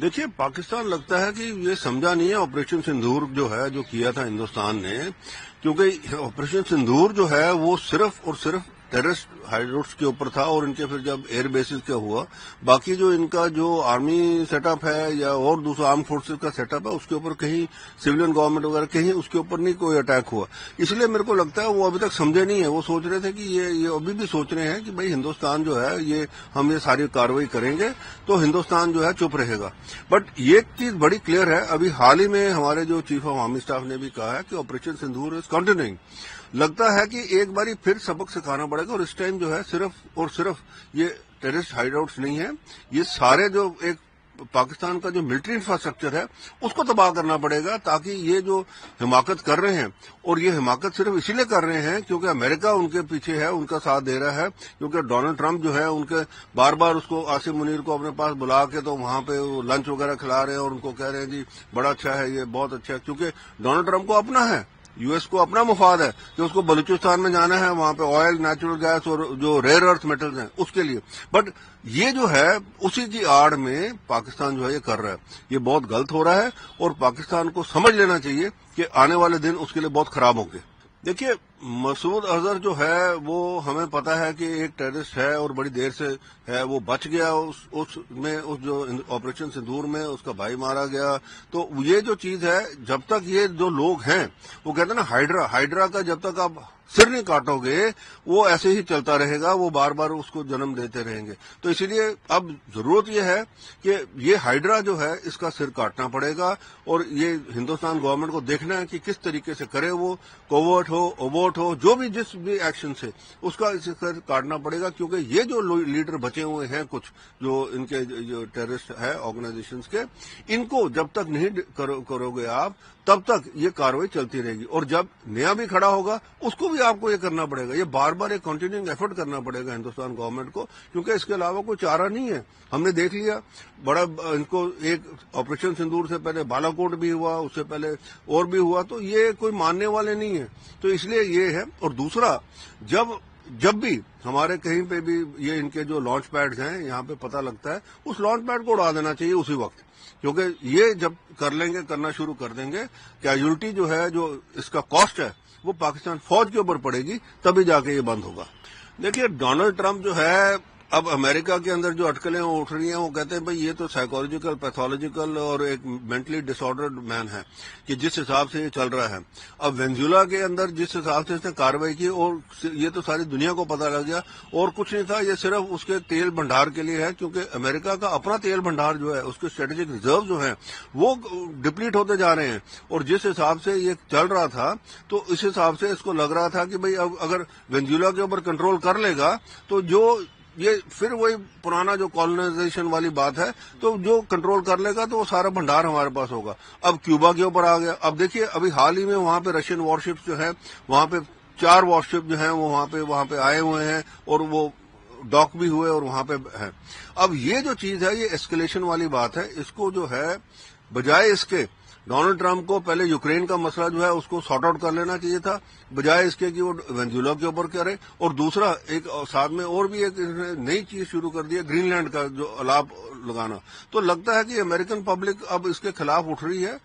دیکھیے پاکستان لگتا ہے کہ یہ سمجھا نہیں ہے آپریشن سندور جو ہے جو کیا تھا ہندوستان نے، کیونکہ آپریشن سندور جو ہے وہ صرف اور صرف ٹیررسٹ ہائیڈروٹس کے اوپر تھا، اور ان کے پھر جب ایئر بیسز کا ہوا، باقی جو ان کا جو آرمی سیٹ اپ ہے یا اور دوسرا آرم فورسز کا سیٹ اپ ہے اس کے اوپر کہیں سویلین گورنمنٹ وغیرہ کہیں اس کے اوپر نہیں کوئی اٹیک ہوا. اس لیے میرے کو لگتا ہے وہ ابھی تک سمجھے نہیں ہے. وہ سوچ رہے تھے کہ یہ ابھی بھی سوچ رہے ہیں کہ بھائی ہندوستان جو ہے ہم یہ ساری کارروائی کریں گے تو ہندوستان جو ہے چپ رہے گا. بٹ یہ چیز بڑی کلیئر ہے، ابھی حال ہی میں ہمارے جو چیف آف آرمی اسٹاف نے بھی کہا ہے کہ آپریشن سندور از کنٹینیوئنگ. لگتا ہے کہ ایک باری پھر سبق سکھانا پڑے گا، اور اس ٹائم جو ہے صرف اور صرف یہ ٹیررسٹ ہائیڈ آؤٹس نہیں ہیں، یہ سارے جو ایک پاکستان کا جو ملٹری انفراسٹرکچر ہے اس کو تباہ کرنا پڑے گا، تاکہ یہ جو حماقت کر رہے ہیں، اور یہ حماقت صرف اسی لیے کر رہے ہیں کیونکہ امریکہ ان کے پیچھے ہے، ان کا ساتھ دے رہا ہے، کیونکہ ڈونلڈ ٹرمپ جو ہے ان کے بار بار اس کو عاصم منیر کو اپنے پاس بلا کے تو وہاں پہ وہ لنچ وغیرہ کھلا رہے ہیں اور ان کو کہہ رہے ہیں جی بڑا اچھا ہے، یہ بہت اچھا ہے، کیونکہ ڈونلڈ ٹرمپ کو اپنا ہے، یو ایس کو اپنا مفاد ہے کہ اس کو بلوچستان میں جانا ہے، وہاں پہ آئل، نیچرل گیس اور جو ریئر ارتھ میٹلز ہیں اس کے لیے. بٹ یہ جو ہے اسی کی آڑ میں پاکستان جو ہے یہ کر رہا ہے، یہ بہت غلط ہو رہا ہے، اور پاکستان کو سمجھ لینا چاہیے کہ آنے والے دن اس کے لیے بہت خراب ہوں گے. دیکھیے مسعود اظہر جو ہے وہ ہمیں پتا ہے کہ ایک ٹیررسٹ ہے اور بڑی دیر سے ہے، وہ بچ گیا اس جو آپریشن سندور میں اس کا بھائی مارا گیا. تو یہ جو چیز ہے، جب تک یہ جو لوگ ہیں وہ کہتے ہیں نا ہائیڈرا کا جب تک آپ سر نہیں کاٹو گے وہ ایسے ہی چلتا رہے گا، وہ بار بار اس کو جنم دیتے رہیں گے. تو اسی لیے اب ضرورت یہ ہے کہ یہ ہائیڈرا جو ہے اس کا سر کاٹنا پڑے گا، اور یہ ہندوستان گورنمنٹ کو دیکھنا ہے کہ کس طریقے سے کرے، وہ کوورٹ ہو، اوورٹ ہو، جو بھی جس بھی ایکشن سے اس کا سر کاٹنا پڑے گا. کیونکہ یہ جو لیڈر بچے ہوئے ہیں کچھ جو ان کے جو ٹیررسٹ ہے آرگنائزیشنز کے، ان کو جب تک نہیں کرو گے آپ تب تک یہ کاروائی چلتی رہے گی، اور جب نیا بھی کھڑا ہوگا اس کو بھی آپ کو یہ کرنا پڑے گا. یہ بار بار ایک کنٹینیوئنگ ایفرٹ کرنا پڑے گا ہندوستان گورنمنٹ کو، کیونکہ اس کے علاوہ کوئی چارہ نہیں ہے. ہم نے دیکھ لیا بڑا ان کو ایک آپریشن سندور سے پہلے بالا کوٹ بھی ہوا، اس سے پہلے اور بھی ہوا، تو یہ کوئی ماننے والے نہیں ہیں. تو اس لیے یہ ہے. اور دوسرا، جب بھی ہمارے کہیں پہ بھی یہ ان کے جو لانچ پیڈز ہیں یہاں پہ پتہ لگتا ہے، اس لانچ پیڈ کو اڑا دینا چاہیے اسی وقت، کیونکہ یہ جب کرنا شروع کر دیں گے، کیجولٹی جو ہے جو اس کا کاسٹ ہے وہ پاکستان فوج کے اوپر پڑے گی، تبھی جا کے یہ بند ہوگا. دیکھیے ڈونلڈ ٹرمپ جو ہے اب امریکہ کے اندر جو اٹکلیں اٹھ رہی ہیں، وہ کہتے ہیں بھئی یہ تو سائیکولوجیکل، پیتھولوجیکل اور ایک مینٹلی ڈس آرڈرڈ مین ہے کہ جس حساب سے یہ چل رہا ہے. اب وینزویلا کے اندر جس حساب سے اس نے کاروائی کی، اور یہ تو ساری دنیا کو پتہ لگ گیا، اور کچھ نہیں تھا، یہ صرف اس کے تیل بھنڈار کے لیے ہے، کیونکہ امریکہ کا اپنا تیل بھنڈار جو ہے اس کے اسٹریٹجک ریزرو جو ہیں وہ ڈپلیٹ ہوتے جا رہے ہیں. اور جس حساب سے یہ چل رہا تھا تو اس حساب سے اس کو لگ رہا تھا کہ بھئی اب اگر وینزویلا کے اوپر کنٹرول کر لے گا تو یہ پھر وہی پرانا جو کالونائزیشن والی بات ہے، تو جو کنٹرول کر لے گا تو وہ سارا بھنڈار ہمارے پاس ہوگا. اب کیوبا کے اوپر آ گیا. اب دیکھیے ابھی حال ہی میں وہاں پہ رشین وارشپس جو ہے، وہاں پہ 4 وارشپ جو ہیں وہ وہاں پہ آئے ہوئے ہیں، اور وہ ڈاک بھی ہوئے اور وہاں پہ ہیں. اب یہ جو چیز ہے یہ ایسکلیشن والی بات ہے، اس کو جو ہے بجائے اس کے ڈونلڈ ٹرمپ کو پہلے یوکرین کا مسئلہ جو ہے اس کو سارٹ آؤٹ کر لینا چاہیے تھا، بجائے اس کے کہ وہ وینزویلا کے اوپر کرے. اور دوسرا ایک ساتھ میں اور بھی ایک نئی چیز شروع کر دی ہے، گرین لینڈ کا جو الاپ لگانا. تو لگتا ہے کہ امریکن پبلک اب اس کے خلاف اٹھ رہی ہے.